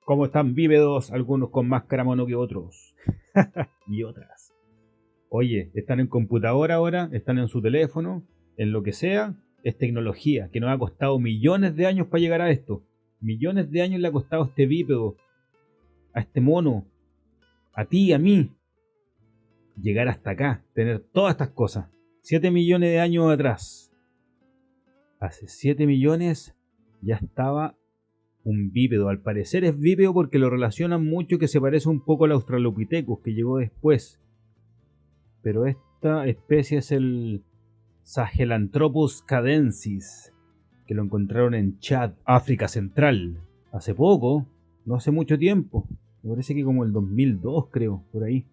¿Cómo están bípedos? Algunos con más cara mono que otros. Y otras. Oye, están en computadora ahora, están en su teléfono, en lo que sea. Es tecnología que nos ha costado millones de años para llegar a esto. Millones de años le ha costado a este bípedo, a este mono, a ti, a mí, llegar hasta acá, tener todas estas cosas. 7 millones de años atrás. Hace 7 millones ya estaba un bípedo. Al parecer es bípedo porque lo relacionan mucho, que se parece un poco al Australopithecus que llegó después. Pero esta especie es el Sahelanthropus cadensis, que lo encontraron en Chad, África Central, hace poco, no hace mucho tiempo. Me parece que como el 2002, creo, por ahí.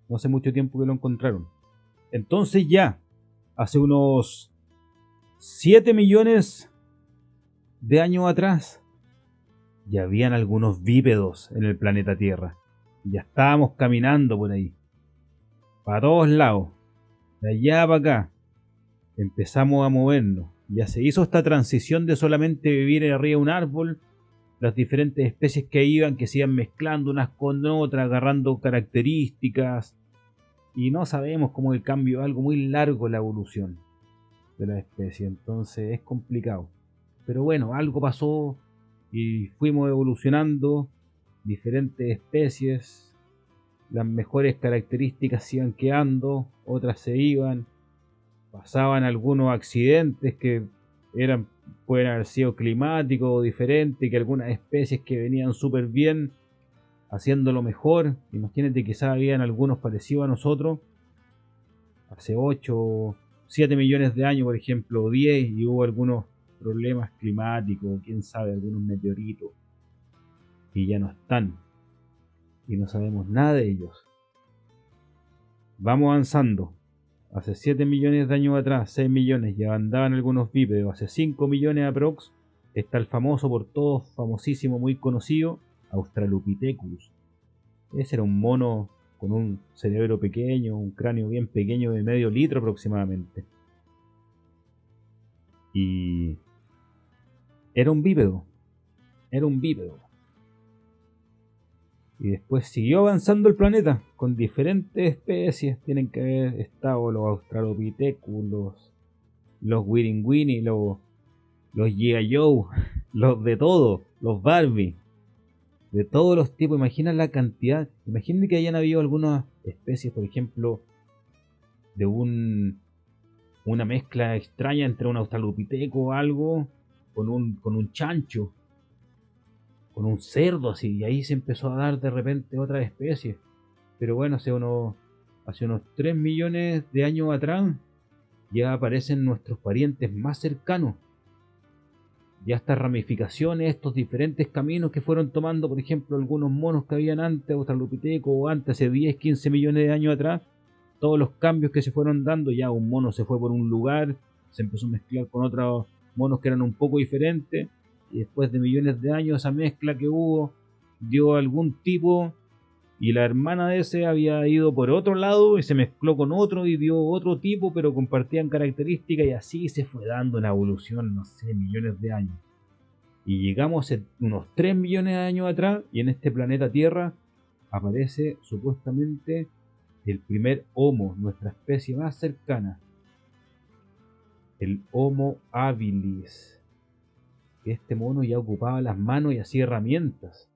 No hace mucho tiempo que lo encontraron. Entonces ya, hace unos 7 millones de años atrás, ya habían algunos bípedos en el planeta Tierra. Ya estábamos caminando por ahí, para todos lados, de allá para acá. Empezamos a movernos. Ya se hizo esta transición de solamente vivir arriba de un árbol. Las diferentes especies que iban, que se iban mezclando unas con otras, agarrando características. Y no sabemos cómo el cambio es algo muy largo, la evolución de la especie. Entonces es complicado. Pero bueno, algo pasó y fuimos evolucionando. Diferentes especies. Las mejores características se iban quedando, otras se iban. Pasaban algunos accidentes que pueden haber sido climáticos o diferentes, que algunas especies que venían súper bien, haciéndolo mejor. Imagínate, quizás habían algunos parecidos a nosotros, hace 8 o 7 millones de años, por ejemplo, o 10, y hubo algunos problemas climáticos, quién sabe, algunos meteoritos, y ya no están, y no sabemos nada de ellos. Vamos avanzando. Hace 7 millones de años atrás, 6 millones, ya andaban algunos bípedos. Hace 5 millones aprox, está el famoso, por todos, famosísimo, muy conocido, Australopithecus. Ese era un mono con un cerebro pequeño, un cráneo bien pequeño, de medio litro aproximadamente. Y era un bípedo. Era un bípedo. Y después siguió avanzando el planeta con diferentes especies. Tienen que haber estado los Australopithecus, los Wiringwini, los G.I. Joe, los de todo, los Barbie, de todos los tipos. Imagina la cantidad. Imaginen que hayan habido algunas especies, por ejemplo, de una mezcla extraña entre un australopiteco o algo con un chancho, con un cerdo así, y ahí se empezó a dar de repente otra especie. Pero bueno, hace unos 3 millones de años atrás ya aparecen nuestros parientes más cercanos. Ya estas ramificaciones, estos diferentes caminos que fueron tomando, por ejemplo, algunos monos que habían antes, Australopithecus, o antes, hace 10, 15 millones de años atrás, todos los cambios que se fueron dando. Ya un mono se fue por un lugar, se empezó a mezclar con otros monos que eran un poco diferentes, y después de millones de años esa mezcla que hubo dio algún tipo, y la hermana de ese había ido por otro lado y se mezcló con otro y dio otro tipo, pero compartían características, y así se fue dando la evolución, no sé, millones de años. Y llegamos a unos 3 millones de años atrás, y en este planeta Tierra aparece supuestamente el primer Homo, nuestra especie más cercana, el Homo habilis. Este mono ya ocupaba las manos y hacía herramientas.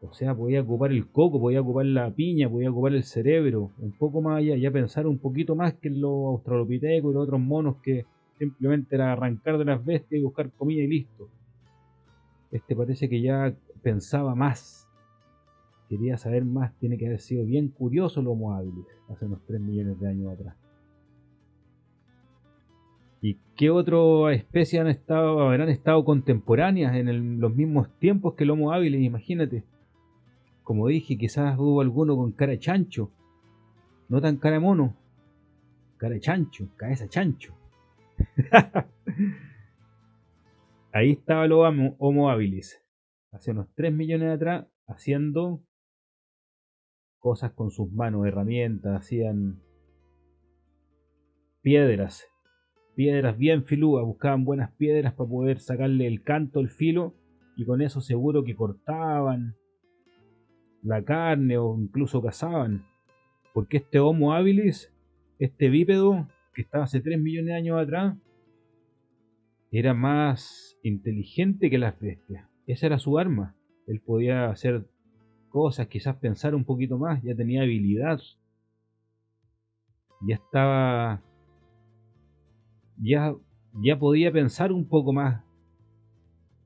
O sea, podía ocupar el coco, podía ocupar la piña, podía ocupar el cerebro. Un poco más allá, ya pensar un poquito más que en los australopithecus y los otros monos, que simplemente era arrancar de las bestias y buscar comida y listo. Este parece que ya pensaba más, quería saber más. Tiene que haber sido bien curioso el Homo habilis hace unos 3 millones de años atrás. ¿Y qué otras especies habrán estado contemporáneas en los mismos tiempos que el Homo habilis? Imagínate. Como dije, quizás hubo alguno con cara de chancho, no tan cara de mono, cara de chancho, cabeza de chancho. Ahí estaba el Homo habilis, hace unos 3 millones atrás, haciendo cosas con sus manos, herramientas, hacían piedras piedras bien filudas, buscaban buenas piedras para poder sacarle el canto, el filo, y con eso seguro que cortaban la carne o incluso cazaban. Porque este Homo habilis, este bípedo que estaba hace 3 millones de años atrás, era más inteligente que las bestias. Esa era su arma. Él podía hacer cosas, quizás pensar un poquito más, ya tenía habilidad, ya estaba, ya, ya podía pensar un poco más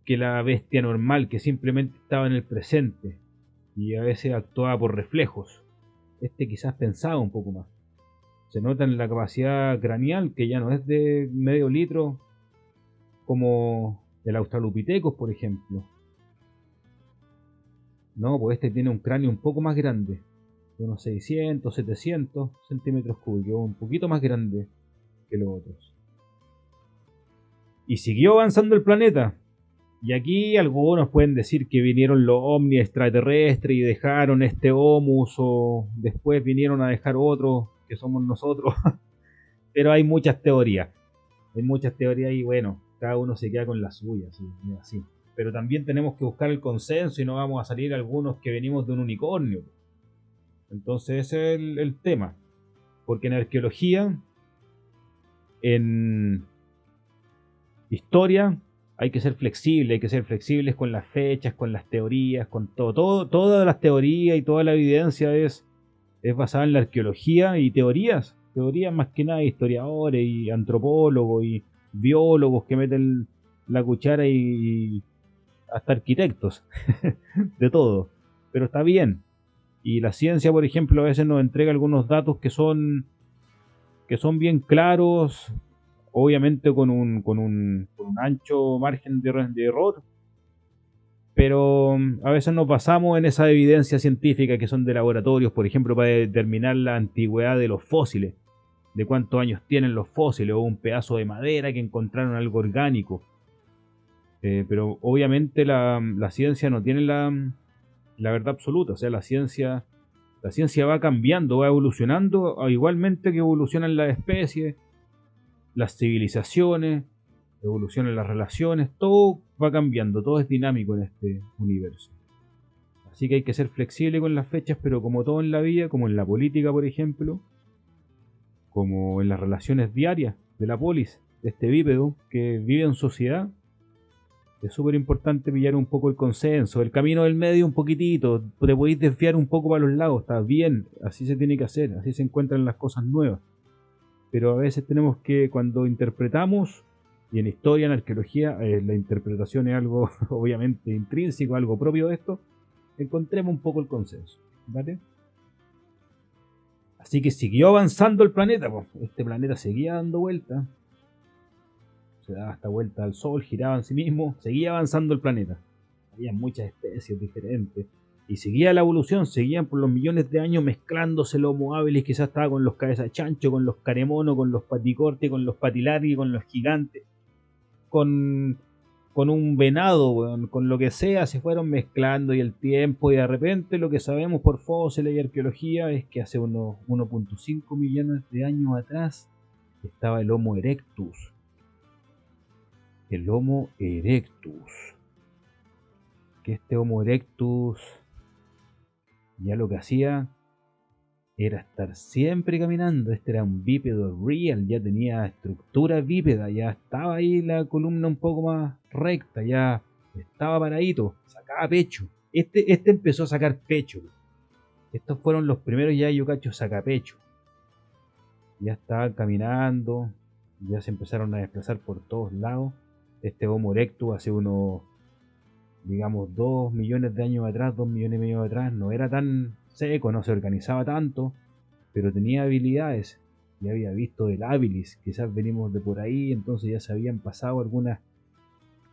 que la bestia normal, que simplemente estaba en el presente y a veces actuaba por reflejos. Este quizás pensaba un poco más. Se nota en la capacidad craneal, que ya no es de medio litro como el Australopithecus, por ejemplo. No, pues este tiene un cráneo un poco más grande, de unos 600, 700 centímetros cúbicos, un poquito más grande que los otros. Y siguió avanzando el planeta. Y aquí algunos pueden decir que vinieron los ovnis extraterrestres y dejaron este Homus, o después vinieron a dejar otros, que somos nosotros. Pero hay muchas teorías. Hay muchas teorías y bueno, cada uno se queda con la suya, así. Pero también tenemos que buscar el consenso y no vamos a salir algunos que venimos de un unicornio. Entonces ese es el tema. Porque en arqueología, en historia, hay que ser flexible, hay que ser flexibles con las fechas, con las teorías, con todo. Todas las teorías y toda la evidencia es basada en la arqueología y teorías. Teorías más que nada de historiadores y antropólogos y biólogos que meten la cuchara y hasta arquitectos. De todo. Pero está bien. Y la ciencia, por ejemplo, a veces nos entrega algunos datos que son bien claros, obviamente con un ancho margen de error, pero a veces nos basamos en esa evidencia científica que son de laboratorios, por ejemplo, para determinar la antigüedad de los fósiles, de cuántos años tienen los fósiles, o un pedazo de madera que encontraron algo orgánico. Pero obviamente la ciencia no tiene la verdad absoluta, o sea, la ciencia va cambiando, va evolucionando, igualmente que evolucionan las especies, las civilizaciones, evolucionan las relaciones, todo va cambiando, todo es dinámico en este universo. Así que hay que ser flexible con las fechas, pero como todo en la vida, como en la política, por ejemplo, como en las relaciones diarias de la polis, de este bípedo que vive en sociedad, es súper importante pillar un poco el consenso, el camino del medio un poquitito, te podéis desviar un poco para los lados, está bien, así se tiene que hacer, así se encuentran las cosas nuevas. Pero a veces tenemos que, cuando interpretamos, y en historia, en arqueología, la interpretación es algo obviamente intrínseco, algo propio de esto, encontremos un poco el consenso, ¿vale? Así que siguió avanzando el planeta, pues. Este planeta seguía dando vueltas, se daba hasta vuelta al Sol, giraba en sí mismo, seguía avanzando el planeta. Había muchas especies diferentes. Y seguía la evolución, seguían por los millones de años mezclándose el Homo habilis, quizás estaba con los cabezas chancho, con los caremonos, con los paticortes, con los patilargui, con los gigantes, con un venado, weón, con lo que sea, se fueron mezclando y el tiempo, y de repente lo que sabemos por fósiles y arqueología es que hace unos 1.5 millones de años atrás estaba el Homo erectus. El Homo erectus. Que este Homo erectus ya lo que hacía era estar siempre caminando. Este era un bípedo real, ya tenía estructura bípeda, ya estaba ahí la columna un poco más recta, ya estaba paradito, sacaba pecho. Este empezó a sacar pecho. Estos fueron los primeros ya yocachos sacapecho. Ya estaban caminando, ya se empezaron a desplazar por todos lados. Este Homo erectus hace unos, digamos, 2 millones de años atrás, 2 millones y medio atrás, no era tan seco, no se organizaba tanto, pero tenía habilidades. Ya había visto el habilis, quizás venimos de por ahí, entonces ya se habían pasado algunas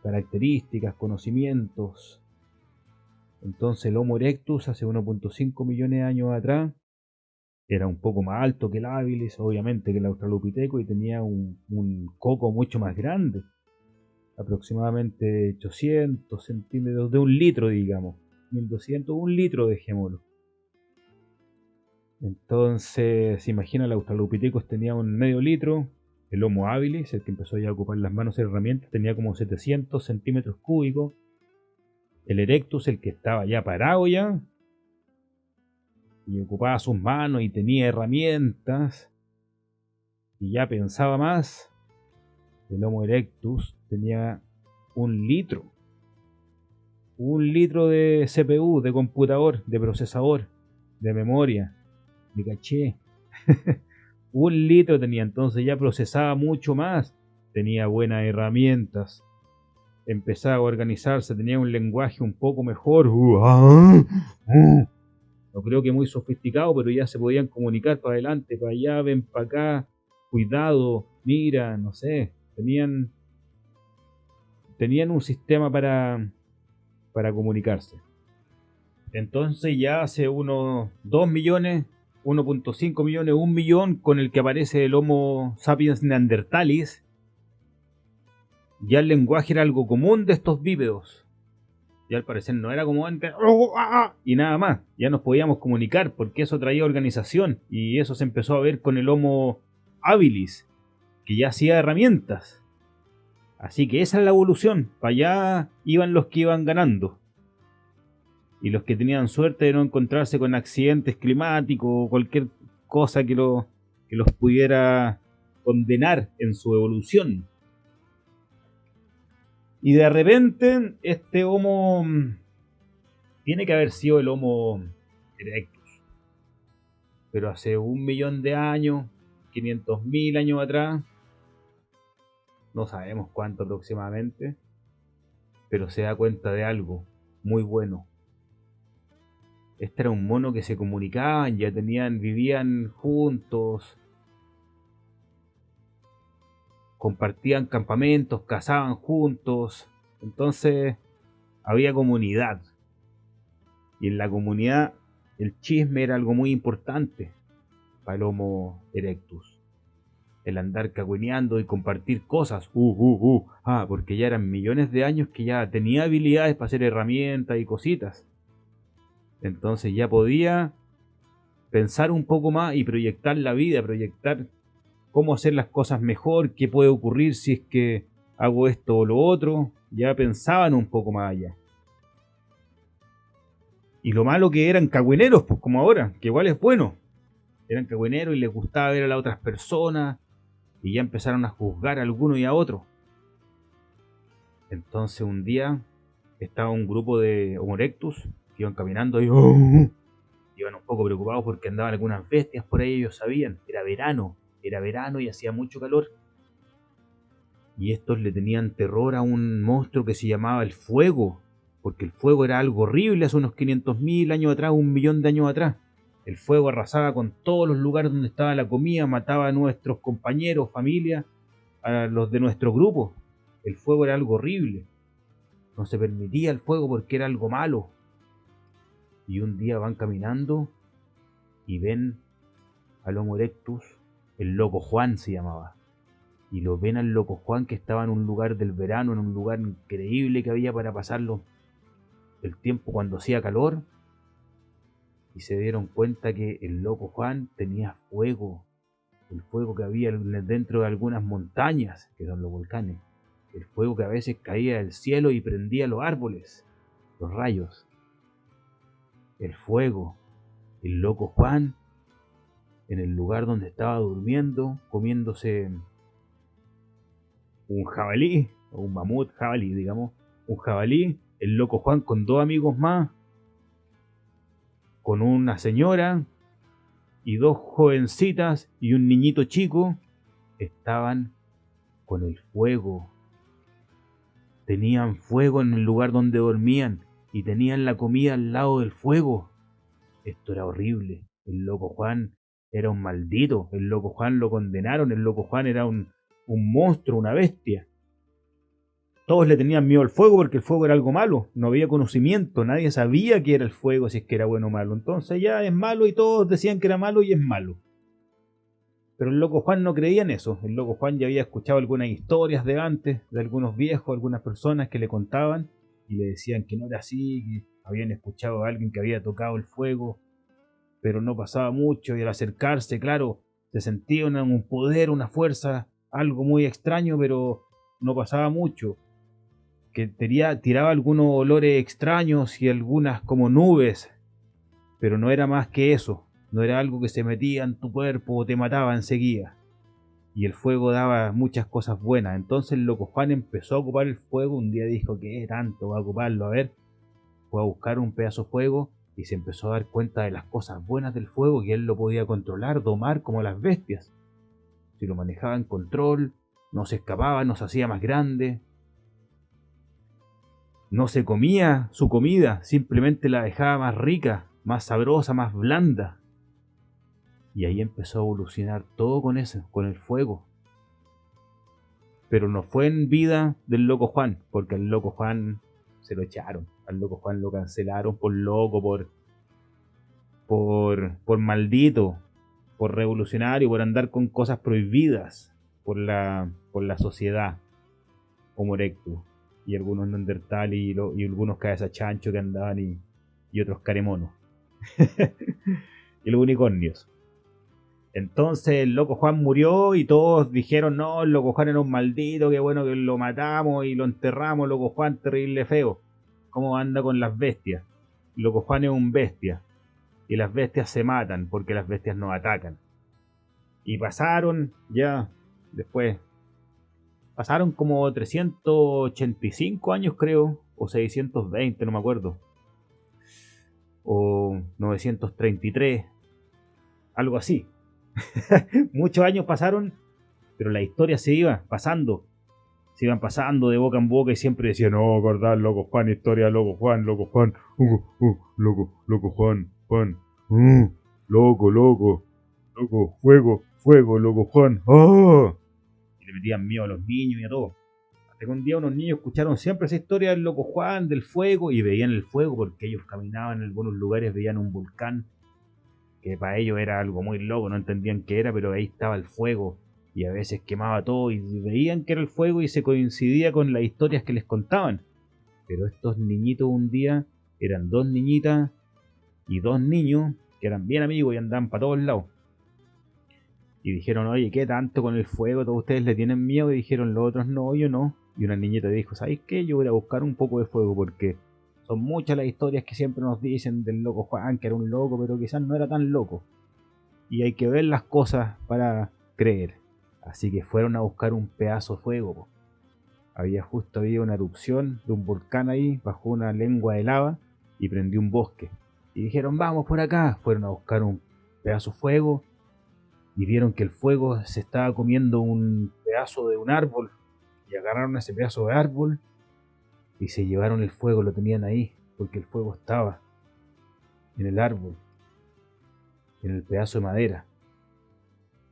características, conocimientos. Entonces el Homo erectus hace 1.5 millones de años atrás era un poco más alto que el habilis, obviamente que el Australopithecus, y tenía un coco mucho más grande, aproximadamente 800 centímetros, de un litro, digamos, 1200, un litro, dejémoslo. Entonces, se imagina, el Australopithecus tenía un medio litro, El Homo habilis, el que empezó ya a ocupar las manos en herramientas, tenía como 700 centímetros cúbicos. El Erectus, el que estaba ya parado ya, y ocupaba sus manos y tenía herramientas, y ya pensaba más. El Homo erectus tenía 1 litro. 1 litro de CPU, de computador, de procesador, de memoria, de caché. 1 litro tenía, entonces ya procesaba mucho más. Tenía buenas herramientas. Empezaba a organizarse, tenía un lenguaje un poco mejor. No creo que muy sofisticado, pero ya se podían comunicar para adelante, para allá, ven para acá, cuidado, mira, no sé. Tenían un sistema para comunicarse. Entonces ya hace unos 2 millones, 1.5 millones, 1 millón con el que aparece el Homo sapiens neanderthalis, ya el lenguaje era algo común de estos bípedos. Ya al parecer no era como antes y nada más. Ya nos podíamos comunicar porque eso traía organización y eso se empezó a ver con el Homo habilis, que ya hacía herramientas. Así que esa es la evolución. Para allá iban los que iban ganando. Y los que tenían suerte de no encontrarse con accidentes climáticos o cualquier cosa que los pudiera condenar en su evolución. Y de repente, este Homo tiene que haber sido el Homo erectus. Pero hace 1 millón de años, 500.000 años atrás, no sabemos cuánto aproximadamente, pero se da cuenta de algo muy bueno. Este era un mono que se comunicaban, ya vivían juntos, compartían campamentos, cazaban juntos, entonces había comunidad. Y en la comunidad el chisme era algo muy importante para el Homo erectus. El andar cagüineando y compartir cosas. Porque ya eran millones de años que ya tenía habilidades para hacer herramientas y cositas. Entonces ya podía pensar un poco más y proyectar la vida, proyectar cómo hacer las cosas mejor, qué puede ocurrir si es que hago esto o lo otro. Ya pensaban un poco más allá. Y lo malo que eran cagüineros, pues como ahora, que igual es bueno. Eran cagüineros y les gustaba ver a las otras personas y ya empezaron a juzgar a alguno y a otro. Entonces un día estaba un grupo de Homo erectus que iban caminando y iban un poco preocupados porque andaban algunas bestias por ahí, ellos sabían, era verano y hacía mucho calor. Y estos le tenían terror a un monstruo que se llamaba el fuego, porque el fuego era algo horrible hace unos 500.000 años atrás, 1 millón de años atrás. El fuego arrasaba con todos los lugares donde estaba la comida, mataba a nuestros compañeros, familia, a los de nuestro grupo. El fuego era algo horrible. No se permitía el fuego porque era algo malo. Y un día van caminando y ven al Homo erectus, el loco Juan se llamaba. Y lo ven al loco Juan que estaba en un lugar del verano, en un lugar increíble que había para pasarlo el tiempo cuando hacía calor. Y se dieron cuenta que el loco Juan tenía fuego. El fuego que había dentro de algunas montañas, que son los volcanes. El fuego que a veces caía del cielo y prendía los árboles, los rayos. El fuego. El loco Juan, en el lugar donde estaba durmiendo, comiéndose un jabalí, o un mamut jabalí, digamos, un jabalí, el loco Juan con 2 amigos más, con una señora y 2 jovencitas y un niñito chico, estaban con el fuego. Tenían fuego en el lugar donde dormían y tenían la comida al lado del fuego. Esto era horrible. El loco Juan era un maldito. El loco Juan lo condenaron. El loco Juan era un monstruo, una bestia. Todos le tenían miedo al fuego porque el fuego era algo malo. No había conocimiento. Nadie sabía qué era el fuego, si es que era bueno o malo. Entonces ya es malo y todos decían que era malo y es malo. Pero el loco Juan no creía en eso. El loco Juan ya había escuchado algunas historias de antes, de algunos viejos, algunas personas que le contaban y le decían que no era así, que habían escuchado a alguien que había tocado el fuego, pero no pasaba mucho y al acercarse, claro, se sentía un poder, una fuerza algo muy extraño, pero no pasaba mucho. Que tiraba algunos olores extraños y algunas como nubes, pero no era más que eso. No era algo que se metía en tu cuerpo o te mataba enseguida. Y el fuego daba muchas cosas buenas. Entonces el loco Juan empezó a ocupar el fuego. Un día dijo, ¿qué tanto va a ocuparlo? A ver, fue a buscar un pedazo de fuego y se empezó a dar cuenta de las cosas buenas del fuego, que él lo podía controlar, domar como las bestias. Si lo manejaba en control, no se escapaba, no se hacía más grande, no se comía su comida, simplemente la dejaba más rica, más sabrosa, más blanda. Y ahí empezó a evolucionar todo con eso, con el fuego. Pero no fue en vida del loco Juan, porque al loco Juan se lo echaron, al loco Juan lo cancelaron por loco, por maldito, por revolucionario, por andar con cosas prohibidas por la sociedad Homo erectus, y algunos neandertal y algunos cabezas chancho que andaban y otros caremonos y los unicornios. Entonces el loco Juan murió y todos dijeron, no, el loco Juan era un maldito, qué bueno que lo matamos y lo enterramos, loco Juan terrible feo. ¿Cómo anda con las bestias? El loco Juan es un bestia y las bestias se matan porque las bestias no atacan. Y pasaron ya, después, pasaron como 385 años creo, o 620, no me acuerdo, o 933, algo así. Muchos años pasaron, pero la historia se iba pasando, se iban pasando de boca en boca y siempre decían, no, verdad, loco Juan, historia, loco Juan, loco Juan, loco, fuego, loco Juan, ¡oh! Y le metían miedo a los niños y a todo. Hasta que un día unos niños escucharon siempre esa historia del loco Juan, del fuego, y veían el fuego porque ellos caminaban en algunos lugares, veían un volcán, que para ellos era algo muy loco, no entendían qué era, pero ahí estaba el fuego, y a veces quemaba todo, y veían que era el fuego y se coincidía con las historias que les contaban. Pero estos niñitos un día eran dos niñitas y dos niños que eran bien amigos y andaban para todos lados. Y dijeron, oye, ¿qué tanto con el fuego? ¿Todos ustedes le tienen miedo? Y dijeron los otros, no, yo no. Y una niñita dijo, ¿sabéis qué? Yo voy a buscar un poco de fuego porque son muchas las historias que siempre nos dicen del loco Juan, que era un loco, pero quizás no era tan loco. Y hay que ver las cosas para creer. Así que fueron a buscar un pedazo de fuego. Había una erupción de un volcán ahí, bajo una lengua de lava, y prendió un bosque. Y dijeron, vamos por acá. Fueron a buscar un pedazo de fuego y vieron que el fuego se estaba comiendo un pedazo de un árbol. Y agarraron ese pedazo de árbol y se llevaron el fuego, lo tenían ahí, porque el fuego estaba en el árbol, en el pedazo de madera.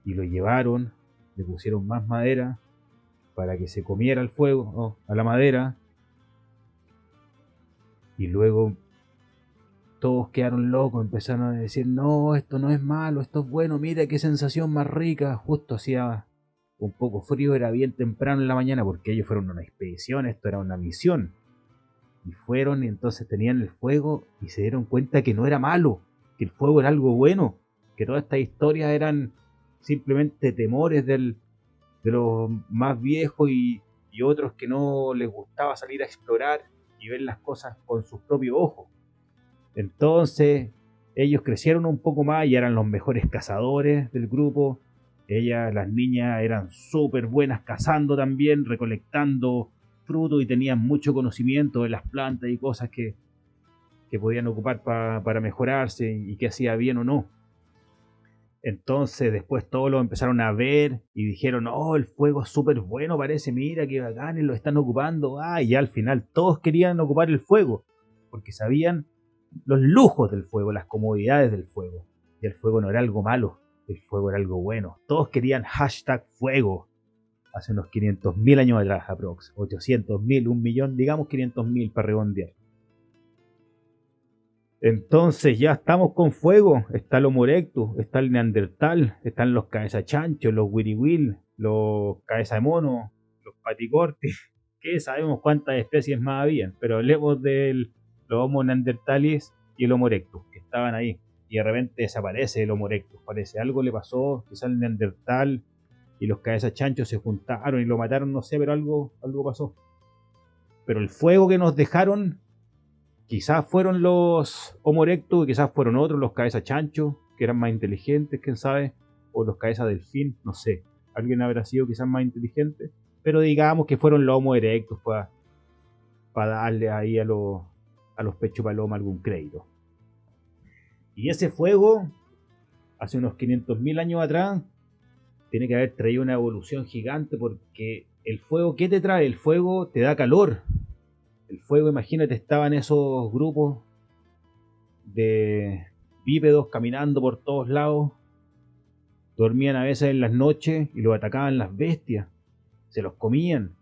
Y lo llevaron, le pusieron más madera para que se comiera el fuego, a la madera. Y luego todos quedaron locos, empezaron a decir, no, esto no es malo, esto es bueno, mira qué sensación más rica. Justo hacía un poco frío, era bien temprano en la mañana porque ellos fueron a una expedición, esto era una misión. Y fueron y entonces tenían el fuego y se dieron cuenta que no era malo, que el fuego era algo bueno, que todas estas historias eran simplemente temores de los más viejos y otros que no les gustaba salir a explorar y ver las cosas con sus propios ojos. Entonces ellos crecieron un poco más y eran los mejores cazadores del grupo. Las niñas, eran súper buenas cazando también, recolectando frutos y tenían mucho conocimiento de las plantas y cosas que podían ocupar para mejorarse y que hacía bien o no. Entonces después todos lo empezaron a ver y dijeron, oh, el fuego es súper bueno, parece, mira qué bacanes lo están ocupando. Y ya al final todos querían ocupar el fuego, porque sabían los lujos del fuego, las comodidades del fuego. Y el fuego no era algo malo, el fuego era algo bueno. Todos querían hashtag fuego. Hace unos 500.000 años atrás, aprox. 800.000, 1.000.000, digamos 500.000 para redondear. Entonces ya estamos con fuego. Está el Homo erectus, está el Neandertal, están los cabeza chancho, los wiriwil, los cabeza de mono, los paticortis. Que sabemos cuántas especies más habían, pero hablemos de los Homo neandertalis y el Homo erectus, que estaban ahí. Y de repente desaparece el Homo erectus, parece algo le pasó, quizá el Neandertal y los cabezas chanchos se juntaron y lo mataron, no sé, pero algo pasó. Pero el fuego que nos dejaron, quizás fueron los Homo erectus, quizás fueron otros, los cabezas chanchos, que eran más inteligentes, quién sabe, o los cabezas delfín, no sé. Alguien habrá sido quizás más inteligente, pero digamos que fueron los Homo erectus para darle ahí a los pechos paloma algún crédito. Y ese fuego, hace unos 500.000 años atrás, tiene que haber traído una evolución gigante, porque el fuego, ¿qué te trae? El fuego te da calor. El fuego, imagínate, estaban esos grupos de bípedos caminando por todos lados, dormían a veces en las noches y los atacaban las bestias, se los comían.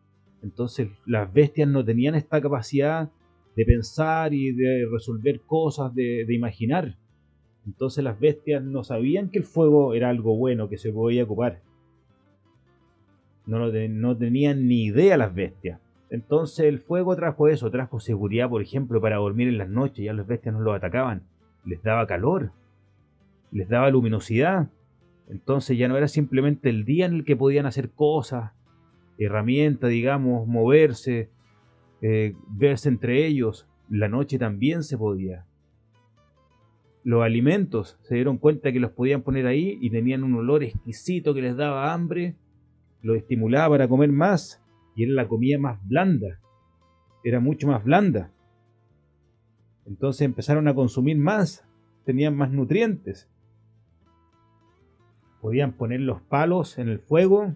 Entonces las bestias no tenían esta capacidad de pensar y de resolver cosas, de imaginar. Entonces las bestias no sabían que el fuego era algo bueno, que se podía ocupar. No tenían ni idea las bestias. Entonces el fuego trajo eso, trajo seguridad, por ejemplo, para dormir en las noches. Ya las bestias no los atacaban, les daba calor, les daba luminosidad. Entonces ya no era simplemente el día en el que podían hacer cosas, herramientas, digamos, moverse, verse entre ellos. La noche también se podía. Los alimentos, se dieron cuenta que los podían poner ahí y tenían un olor exquisito que les daba hambre, los estimulaba para comer más, y era la comida más blanda, era mucho más blanda. Entonces empezaron a consumir más, tenían más nutrientes. Podían poner los palos en el fuego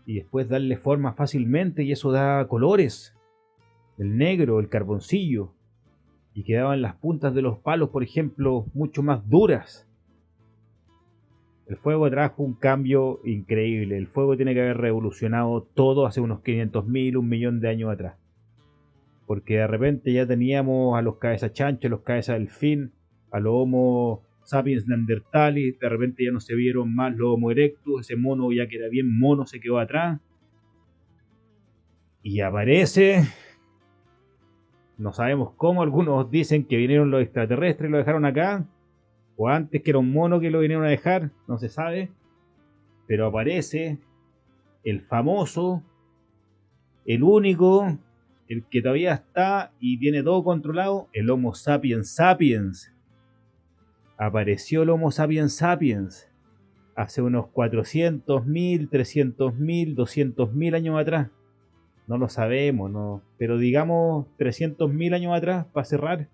y después darle forma fácilmente, y eso da colores, el negro, el carboncillo, y quedaban las puntas de los palos, por ejemplo, mucho más duras. El fuego trajo un cambio increíble. El fuego tiene que haber revolucionado todo hace unos 500.000, 1.000.000 de años atrás. Porque de repente ya teníamos a los cabezas chanchos, los cabezas delfín, a los Homo sapiens neanderthalis, de repente ya no se vieron más los Homo erectus, ese mono ya que era bien mono se quedó atrás. Y aparece, no sabemos cómo, algunos dicen que vinieron los extraterrestres y lo dejaron acá, o antes que era un mono que lo vinieron a dejar, no se sabe, pero aparece el famoso, el único, el que todavía está y tiene todo controlado, el Homo sapiens sapiens. Apareció el Homo sapiens sapiens hace unos 400.000, 300.000, 200.000 años atrás. No lo sabemos, no, pero digamos 300.000 años atrás, para cerrar,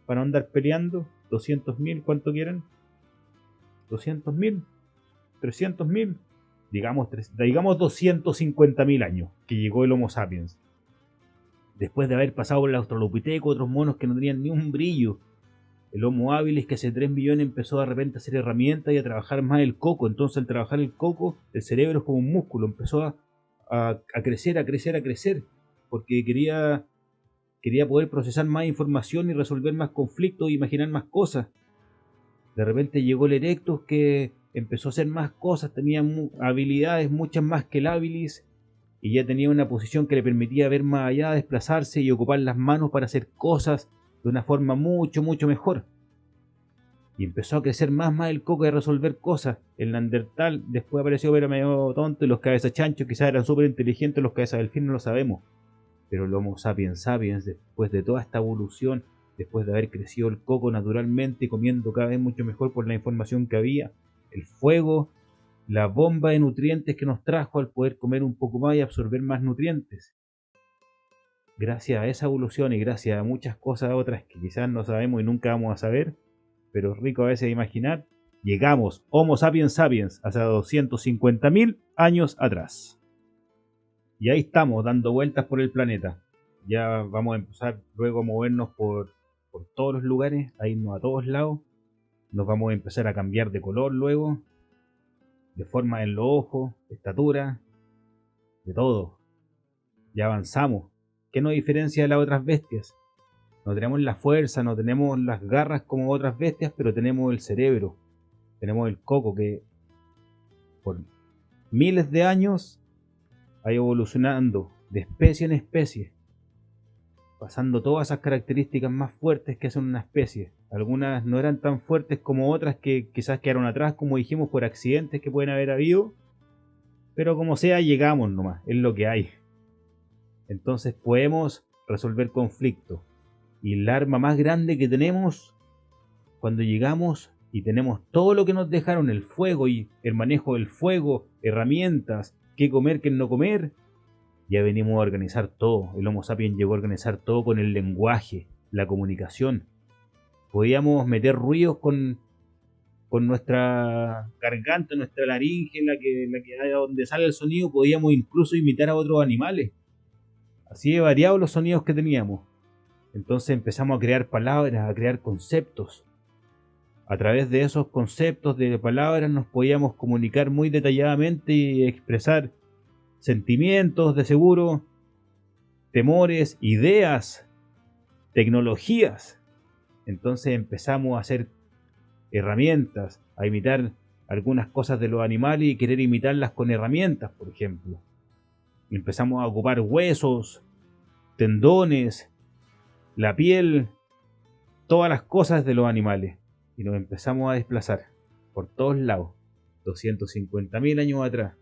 para no andar peleando. 200.000, ¿cuánto quieren? 200.000, 300.000, digamos 250.000 años que llegó el Homo sapiens. Después de haber pasado por el Australopithecus, otros monos que no tenían ni un brillo. El Homo habilis, que hace 3 millones empezó de repente a hacer herramientas y a trabajar más el coco. Entonces al trabajar el coco, el cerebro es como un músculo, empezó a crecer, a crecer, a crecer, porque quería poder procesar más información y resolver más conflictos e imaginar más cosas. De repente llegó el Erectus, que empezó a hacer más cosas, tenía habilidades muchas más que el habilis, y ya tenía una posición que le permitía ver más allá, desplazarse y ocupar las manos para hacer cosas de una forma mucho, mucho mejor. Y empezó a crecer más el coco y a resolver cosas. El Neandertal después apareció, pero medio tonto, y los cabezas chanchos quizás eran súper inteligentes, los cabezas delfín no lo sabemos. Pero el Homo sapiens sapiens, después de toda esta evolución, después de haber crecido el coco naturalmente, comiendo cada vez mucho mejor por la información que había, el fuego, la bomba de nutrientes que nos trajo al poder comer un poco más y absorber más nutrientes. Gracias a esa evolución y gracias a muchas cosas otras que quizás no sabemos y nunca vamos a saber, pero es rico a veces imaginar, llegamos, Homo sapiens sapiens, hace 250.000 años atrás. Y ahí estamos, dando vueltas por el planeta. Ya vamos a empezar luego a movernos por todos los lugares, a irnos a todos lados. Nos vamos a empezar a cambiar de color luego, de forma en los ojos, de estatura, de todo. Ya avanzamos. ¿Qué nos diferencia de las otras bestias? No tenemos la fuerza, no tenemos las garras como otras bestias, pero tenemos el cerebro. Tenemos el coco que por miles de años ha ido evolucionando de especie en especie, pasando todas esas características más fuertes que hacen una especie. Algunas no eran tan fuertes como otras que quizás quedaron atrás, como dijimos, por accidentes que pueden haber habido, Pero como sea, llegamos nomás, es lo que hay. Entonces podemos resolver conflictos. Y el arma más grande que tenemos cuando llegamos y tenemos todo lo que nos dejaron, el fuego y el manejo del fuego, herramientas, qué comer, qué no comer, ya venimos a organizar todo. El Homo sapiens llegó a organizar todo con el lenguaje, la comunicación. Podíamos meter ruidos con nuestra garganta, nuestra laringe, donde sale el sonido, podíamos incluso imitar a otros animales. Así de variados los sonidos que teníamos. Entonces empezamos a crear palabras, a crear conceptos. A través de esos conceptos de palabras nos podíamos comunicar muy detalladamente y expresar sentimientos, de seguro, temores, ideas, tecnologías. Entonces empezamos a hacer herramientas, a imitar algunas cosas de los animales y querer imitarlas con herramientas, por ejemplo. Empezamos a ocupar huesos, tendones, la piel, todas las cosas de los animales y nos empezamos a desplazar por todos lados. 250.000 años atrás,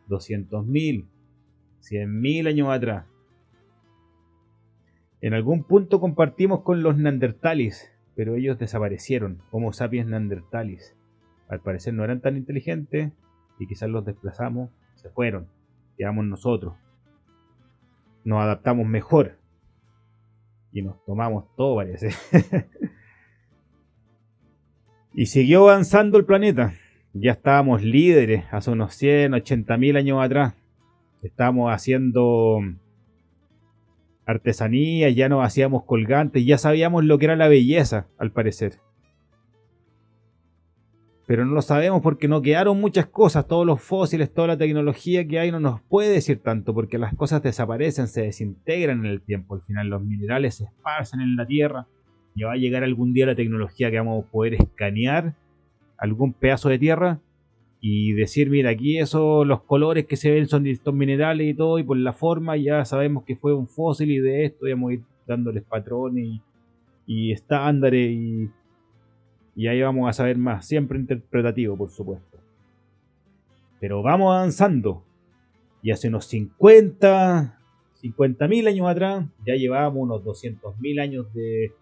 200.000, 100.000 años atrás. En algún punto compartimos con los neandertales, pero ellos desaparecieron, Homo sapiens neanderthalis. Al parecer no eran tan inteligentes y quizás los desplazamos, se fueron, quedamos nosotros. Nos adaptamos mejor y nos tomamos todo, parece. Y siguió avanzando el planeta. Ya estábamos líderes hace unos 180.000 años atrás. Estábamos haciendo artesanía, ya nos hacíamos colgantes, ya sabíamos lo que era la belleza, al parecer. Pero no lo sabemos porque no quedaron muchas cosas, todos los fósiles, toda la tecnología que hay no nos puede decir tanto, porque las cosas desaparecen, se desintegran en el tiempo. Al final los minerales se esparcen en la Tierra y va a llegar algún día la tecnología que vamos a poder escanear algún pedazo de tierra y decir, mira, aquí los colores que se ven son de estos minerales y todo, y por la forma ya sabemos que fue un fósil y de esto vamos a ir dándoles patrones y estándares y ahí vamos a saber más, siempre interpretativo, por supuesto. Pero vamos avanzando. Y hace unos 50.000 años atrás, ya llevábamos unos 200.000 años de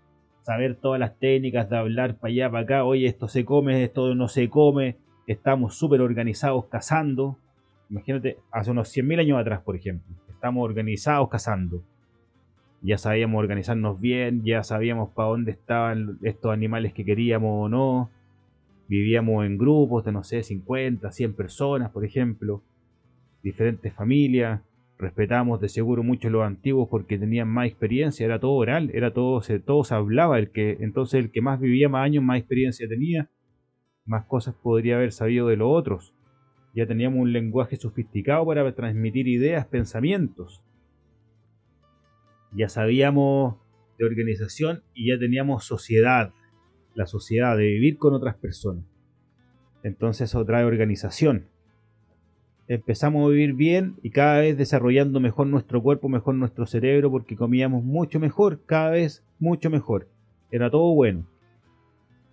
saber todas las técnicas, de hablar para allá, para acá, oye, esto se come, esto no se come, estamos súper organizados cazando. Imagínate, hace unos 100.000 años atrás, por ejemplo, estamos organizados cazando. Ya sabíamos organizarnos bien, ya sabíamos para dónde estaban estos animales que queríamos o no. Vivíamos en grupos de, no sé, 50, 100 personas, por ejemplo. Diferentes familias. Respetábamos de seguro mucho los antiguos porque tenían más experiencia. Era todo oral, todo se hablaba. Entonces el que más vivía más años, más experiencia tenía. Más cosas podría haber sabido de los otros. Ya teníamos un lenguaje sofisticado para transmitir ideas, pensamientos. Ya sabíamos de organización y ya teníamos sociedad, la sociedad de vivir con otras personas. Entonces eso trae organización. Empezamos a vivir bien y cada vez desarrollando mejor nuestro cuerpo, mejor nuestro cerebro, porque comíamos mucho mejor, cada vez mucho mejor. Era todo bueno.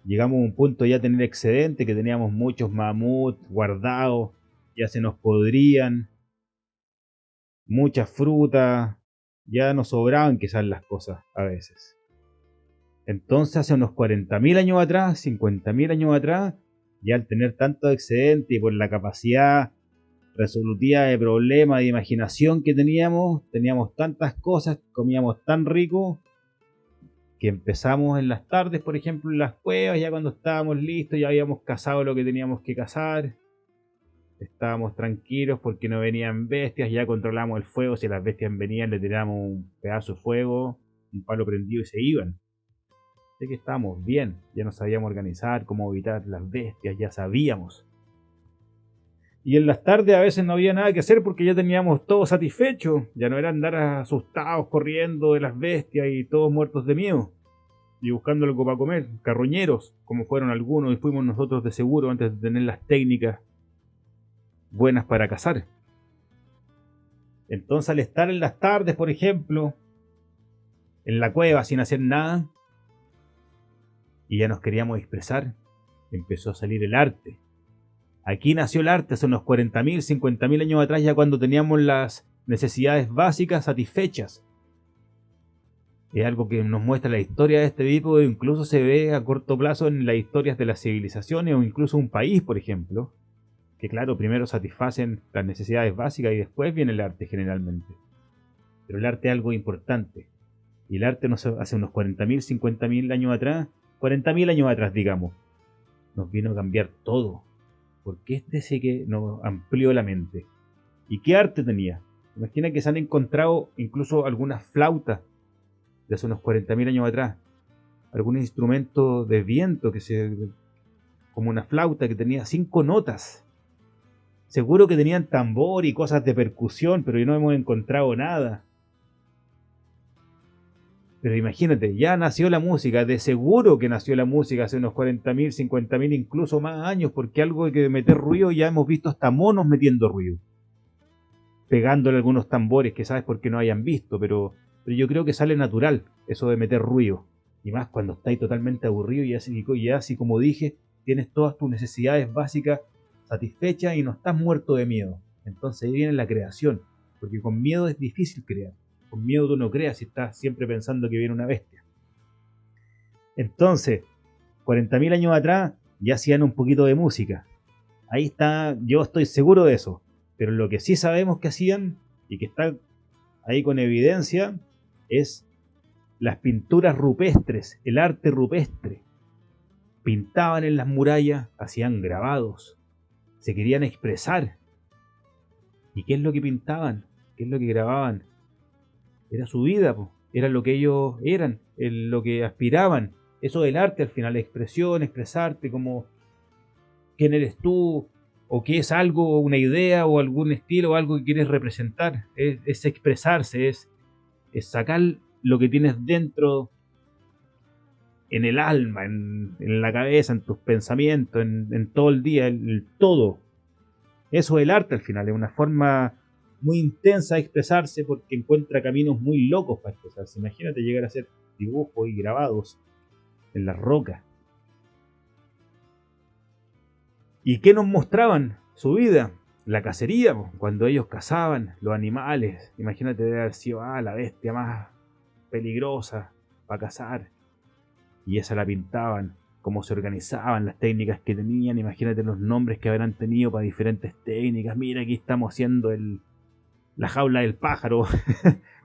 Llegamos a un punto ya de tener excedente, que teníamos muchos mamuts guardados, ya se nos podrían, muchas frutas, ya nos sobraban quizás las cosas a veces. Entonces hace unos 40.000 años atrás, 50.000 años atrás, ya al tener tanto excedente y por la capacidad resolutiva de problemas, de imaginación que teníamos tantas cosas, comíamos tan rico, que empezamos en las tardes, por ejemplo, en las cuevas, ya cuando estábamos listos, ya habíamos cazado lo que teníamos que cazar. Estábamos tranquilos porque no venían bestias, ya controlamos el fuego, si las bestias venían le tiramos un pedazo de fuego, un palo prendido y se iban. Así que estábamos bien, ya nos sabíamos organizar, cómo evitar las bestias, ya sabíamos. Y en las tardes a veces no había nada que hacer porque ya teníamos todo satisfecho, ya no era andar asustados corriendo de las bestias y todos muertos de miedo. Y buscando algo para comer, carroñeros, como fueron algunos y fuimos nosotros de seguro antes de tener las técnicas buenas para cazar. Entonces al estar en las tardes, por ejemplo, en la cueva sin hacer nada, y ya nos queríamos expresar, empezó a salir el arte. Aquí nació el arte hace unos 40.000, 50.000 años atrás, ya cuando teníamos las necesidades básicas satisfechas. Es algo que nos muestra la historia de este tipo, e incluso se ve a corto plazo en las historias de las civilizaciones o incluso un país, por ejemplo, que claro, primero satisfacen las necesidades básicas y después viene el arte generalmente. Pero el arte es algo importante. Y el arte hace unos 40.000, 50.000 años atrás, 40.000 años atrás digamos, nos vino a cambiar todo. Porque este sí que nos amplió la mente. ¿Y qué arte tenía? Imagina que se han encontrado incluso algunas flautas de hace unos 40.000 años atrás. Algún instrumento de viento como una flauta que tenía 5 notas. Seguro que tenían tambor y cosas de percusión, pero no hemos encontrado nada. Pero imagínate, ya nació la música, de seguro que nació la música hace unos 40.000, 50.000, incluso más años, porque algo de que meter ruido ya hemos visto hasta monos metiendo ruido. Pegándole algunos tambores que sabes por qué no hayan visto, pero yo creo que sale natural eso de meter ruido. Y más cuando estáis totalmente aburrido y así como dije, tienes todas tus necesidades básicas satisfechas y no estás muerto de miedo. Entonces ahí viene la creación, porque con miedo es difícil crear. Con miedo tú no creas si estás siempre pensando que viene una bestia. Entonces, 40.000 años atrás ya hacían un poquito de música. Ahí está, yo estoy seguro de eso. Pero lo que sí sabemos que hacían, y que está ahí con evidencia, es las pinturas rupestres, el arte rupestre. Pintaban en las murallas, hacían grabados, se querían expresar. ¿Y qué es lo que pintaban? ¿Qué es lo que grababan? Era su vida, era lo que ellos eran, lo que aspiraban. Eso del arte al final, la expresión, expresarte como quién eres tú, o qué es algo, una idea o algún estilo o algo que quieres representar. Es expresarse, es sacar lo que tienes dentro, en el alma, en la cabeza, en tus pensamientos, en todo el día, el todo. Eso es el arte al final, es una forma muy intensa de expresarse porque encuentra caminos muy locos para expresarse. Imagínate llegar a hacer dibujos y grabados en las rocas. ¿Y qué nos mostraban? Su vida, la cacería, cuando ellos cazaban los animales. Imagínate de haber sido la bestia más peligrosa para cazar. Y esa la pintaban, cómo se organizaban, las técnicas que tenían. Imagínate los nombres que habrán tenido para diferentes técnicas. Mira, aquí estamos haciendo la jaula del pájaro.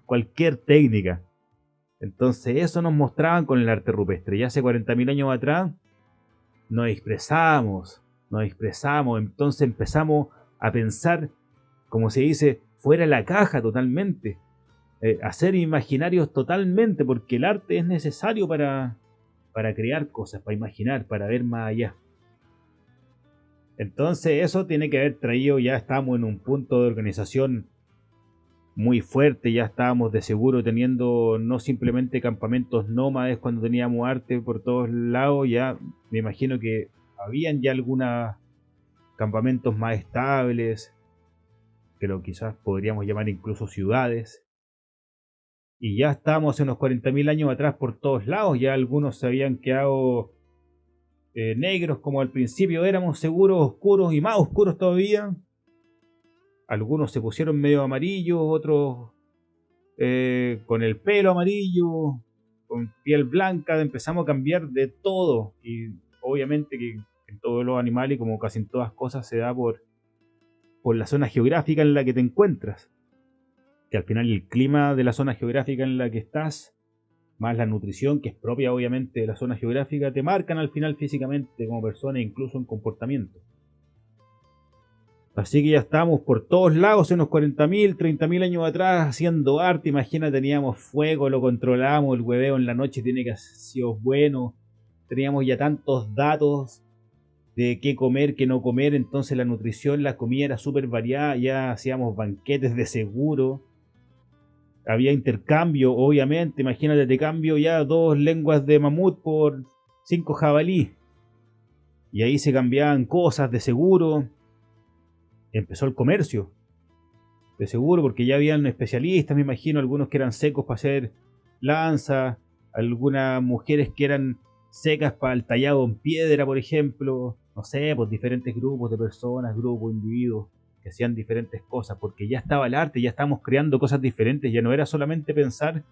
Cualquier técnica. Entonces eso nos mostraban con el arte rupestre. Ya hace 40.000 años atrás nos expresamos, entonces empezamos a pensar, como se dice, fuera de la caja totalmente, hacer imaginarios totalmente, porque el arte es necesario para crear cosas, para imaginar, para ver más allá. Entonces eso tiene que haber traído, ya estamos en un punto de organización muy fuerte, ya estábamos de seguro teniendo no simplemente campamentos nómades cuando teníamos arte por todos lados, ya me imagino que habían ya algunos campamentos más estables, que lo quizás podríamos llamar incluso ciudades, y ya estábamos hace unos 40.000 años atrás por todos lados, ya algunos se habían quedado negros como al principio éramos, seguros, oscuros y más oscuros todavía. Algunos se pusieron medio amarillos, otros con el pelo amarillo, con piel blanca, empezamos a cambiar de todo. Y obviamente que en todos los animales, como casi en todas cosas, se da por la zona geográfica en la que te encuentras. Que al final el clima de la zona geográfica en la que estás, más la nutrición, que es propia obviamente de la zona geográfica, te marcan al final físicamente como persona e incluso en comportamiento. Así que ya estábamos por todos lados, unos 40.000, 30.000 años atrás, haciendo arte. Imagina, teníamos fuego, lo controlábamos, el hueveo en la noche tiene que haber sido bueno. Teníamos ya tantos datos de qué comer, qué no comer, entonces la nutrición, la comida era súper variada, ya hacíamos banquetes de seguro. Había intercambio, obviamente, imagínate, te cambio ya 2 lenguas de mamut por 5 jabalí. Y ahí se cambiaban cosas de seguro. Empezó el comercio de seguro, porque ya habían especialistas, me imagino, algunos que eran secos para hacer lanzas, algunas mujeres que eran secas para el tallado en piedra, por ejemplo, no sé, pues diferentes grupos de personas, grupos, individuos, que hacían diferentes cosas, porque ya estaba el arte, ya estábamos creando cosas diferentes, ya no era solamente pensar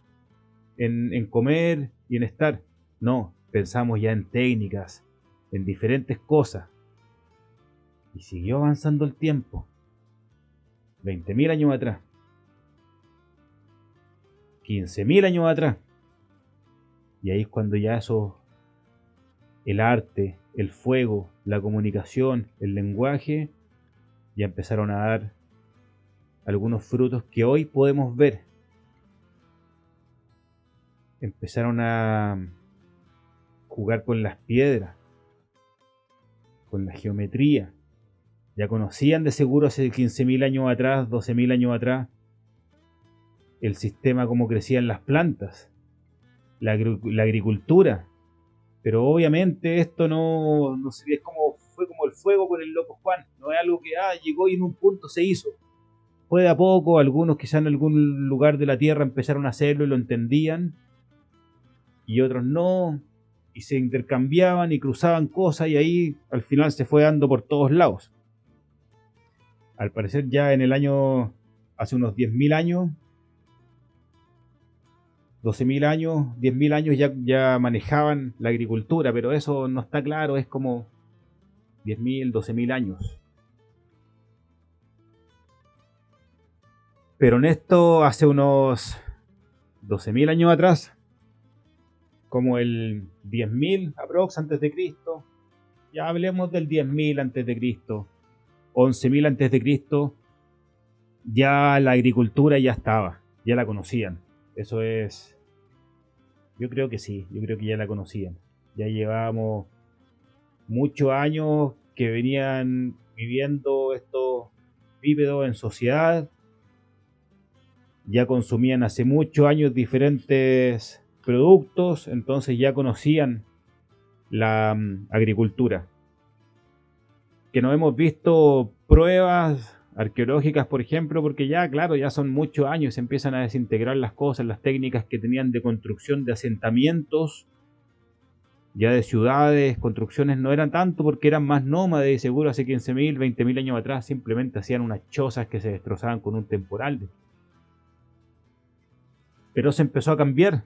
en comer y en estar, no, pensamos ya en técnicas, en diferentes cosas, y siguió avanzando el tiempo, 20.000 años atrás, 15.000 años atrás, y ahí es cuando ya eso, el arte, el fuego, la comunicación, el lenguaje, ya empezaron a dar algunos frutos que hoy podemos ver. Empezaron a jugar con las piedras, con la geometría. Ya conocían de seguro hace 15.000 años atrás, 12.000 años atrás, el sistema, cómo crecían las plantas, la agricultura. Pero obviamente esto no es como, fue como el fuego con el loco Juan. No es algo que llegó y en un punto se hizo. Fue de a poco, algunos quizás en algún lugar de la tierra empezaron a hacerlo y lo entendían, y otros no, y se intercambiaban y cruzaban cosas, y ahí al final se fue dando por todos lados. Al parecer ya en el año, hace unos 10.000 años, 12.000 años, 10.000 años ya manejaban la agricultura, pero eso no está claro, es como 10.000, 12.000 años. Pero en esto, hace unos 12.000 años atrás, como el 10.000 aprox antes de Cristo, ya hablemos del 10.000 antes de Cristo, 11.000 antes de Cristo, ya la agricultura ya estaba, ya la conocían. Eso es, yo creo que sí, yo creo que ya la conocían. Ya llevábamos muchos años que venían viviendo estos bípedos en sociedad, ya consumían hace muchos años diferentes productos, entonces ya conocían la agricultura. Que no hemos visto pruebas arqueológicas, por ejemplo, porque ya, claro, ya son muchos años, se empiezan a desintegrar las cosas, las técnicas que tenían de construcción de asentamientos, ya de ciudades, construcciones no eran tanto porque eran más nómades, y seguro hace 15.000, 20.000 años atrás simplemente hacían unas chozas que se destrozaban con un temporal. Pero se empezó a cambiar,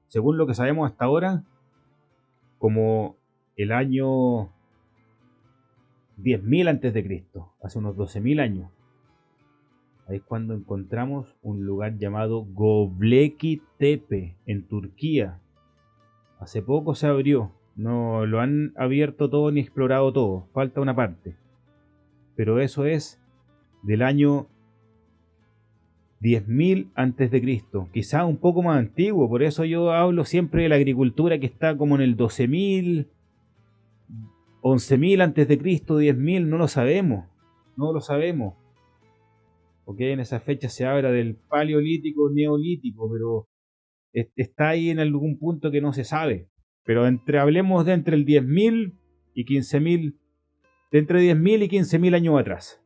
según lo que sabemos hasta ahora, como el año 10.000 antes de Cristo, hace unos 12.000 años. Ahí es cuando encontramos un lugar llamado Göbekli Tepe en Turquía. Hace poco se abrió, no lo han abierto todo ni explorado todo, falta una parte. Pero eso es del año 10.000 antes de Cristo, quizá un poco más antiguo, por eso yo hablo siempre de la agricultura que está como en el 12.000, 11.000 antes de Cristo, 10.000, no lo sabemos. Ok, en esa fecha se habla del paleolítico, neolítico, pero está ahí en algún punto que no se sabe. Pero hablemos de entre el 10.000 y 15.000, de entre 10.000 y 15.000 años atrás.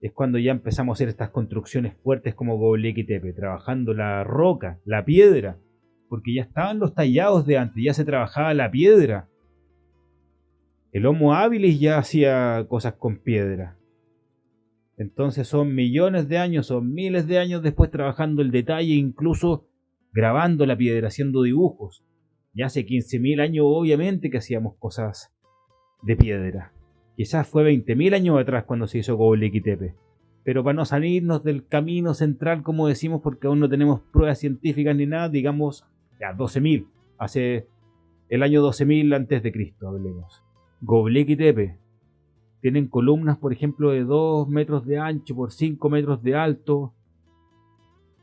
Es cuando ya empezamos a hacer estas construcciones fuertes como Göbekli Tepe, trabajando la roca, la piedra, porque ya estaban los tallados de antes, ya se trabajaba la piedra. El Homo habilis ya hacía cosas con piedra. Entonces son millones de años, son miles de años después trabajando el detalle, incluso grabando la piedra, haciendo dibujos. Ya hace 15.000 años obviamente que hacíamos cosas de piedra. Quizás fue 20.000 años atrás cuando se hizo Göbekli Tepe. Pero para no salirnos del camino central, como decimos, porque aún no tenemos pruebas científicas ni nada, digamos, ya 12.000. Hace el año 12.000 antes de Cristo, hablemos. Göbekli Tepe. Tienen columnas, por ejemplo, de 2 metros de ancho por 5 metros de alto.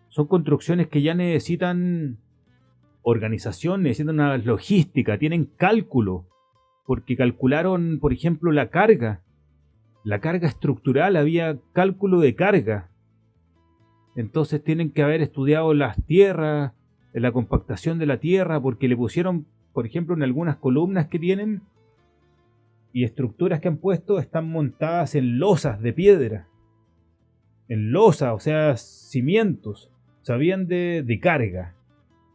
Son construcciones que ya necesitan organización, necesitan una logística, tienen cálculo, porque calcularon, por ejemplo, la carga estructural, había cálculo de carga. Entonces tienen que haber estudiado las tierras, la compactación de la tierra, porque le pusieron, por ejemplo, en algunas columnas que tienen y estructuras que han puesto, están montadas en losas de piedra. En losa, o sea, cimientos. Sabían de carga.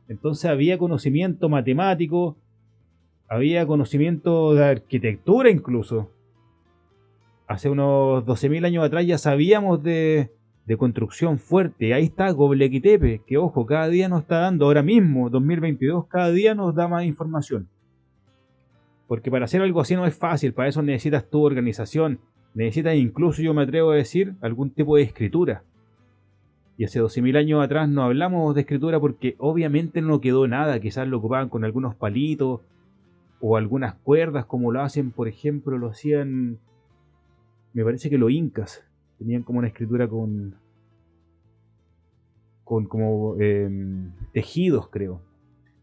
Entonces había conocimiento matemático, Había conocimiento de arquitectura incluso. Hace unos 12.000 años atrás ya sabíamos de construcción fuerte. Ahí está Göbekli Tepe, que ojo, cada día nos está dando, ahora mismo, 2022, cada día nos da más información. Porque para hacer algo así no es fácil, para eso necesitas tu organización, necesitas incluso, yo me atrevo a decir, algún tipo de escritura. Y hace 12.000 años atrás no hablamos de escritura porque obviamente no quedó nada, quizás lo ocupaban con algunos palitos o algunas cuerdas, como lo hacen, por ejemplo, lo hacían, me parece que los incas, tenían como una escritura con como tejidos, creo.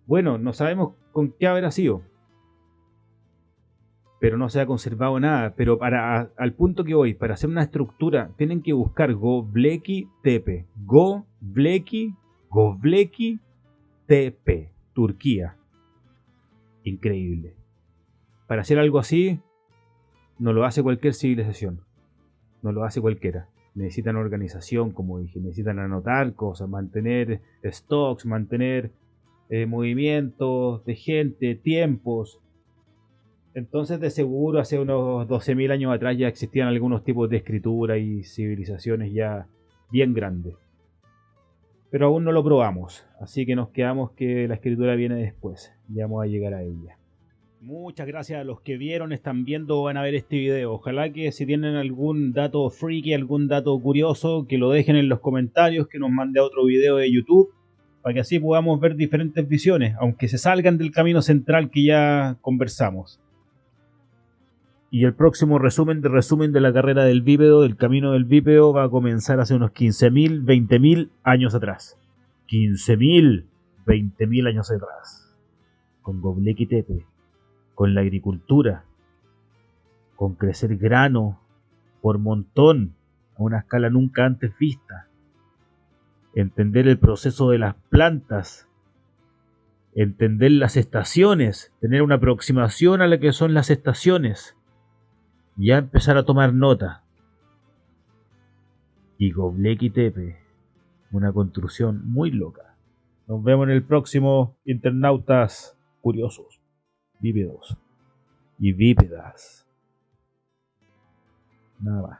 Bueno, no sabemos con qué habrá sido, pero no se ha conservado nada. Pero al punto que voy, para hacer una estructura, tienen que buscar Göbekli Tepe. Göbekli Tepe, Turquía. Increíble. Para hacer algo así, no lo hace cualquier civilización. No lo hace cualquiera. Necesitan organización, como dije, necesitan anotar cosas, mantener stocks, mantener movimientos de gente, tiempos. Entonces, de seguro, hace unos 12.000 años atrás ya existían algunos tipos de escritura y civilizaciones ya bien grandes. Pero aún no lo probamos, así que nos quedamos que la escritura viene después. Ya vamos a llegar a ella. Muchas gracias a los que vieron, están viendo o van a ver este video. Ojalá que si tienen algún dato freaky, algún dato curioso, que lo dejen en los comentarios, que nos mande a otro video de YouTube, para que así podamos ver diferentes visiones, aunque se salgan del camino central que ya conversamos. Y el próximo resumen de la carrera del bípedo, del camino del bípedo, va a comenzar hace unos 15.000, 20.000 años atrás. 15.000, 20.000 años atrás. Con Göbekli Tepe, con la agricultura, con crecer grano por montón a una escala nunca antes vista. Entender el proceso de las plantas, entender las estaciones, tener una aproximación a lo que son las estaciones. Ya empezar a tomar nota. Y Göbekli Tepe, una construcción muy loca. Nos vemos en el próximo, internautas curiosos, bípedos y bípedas. Nada más.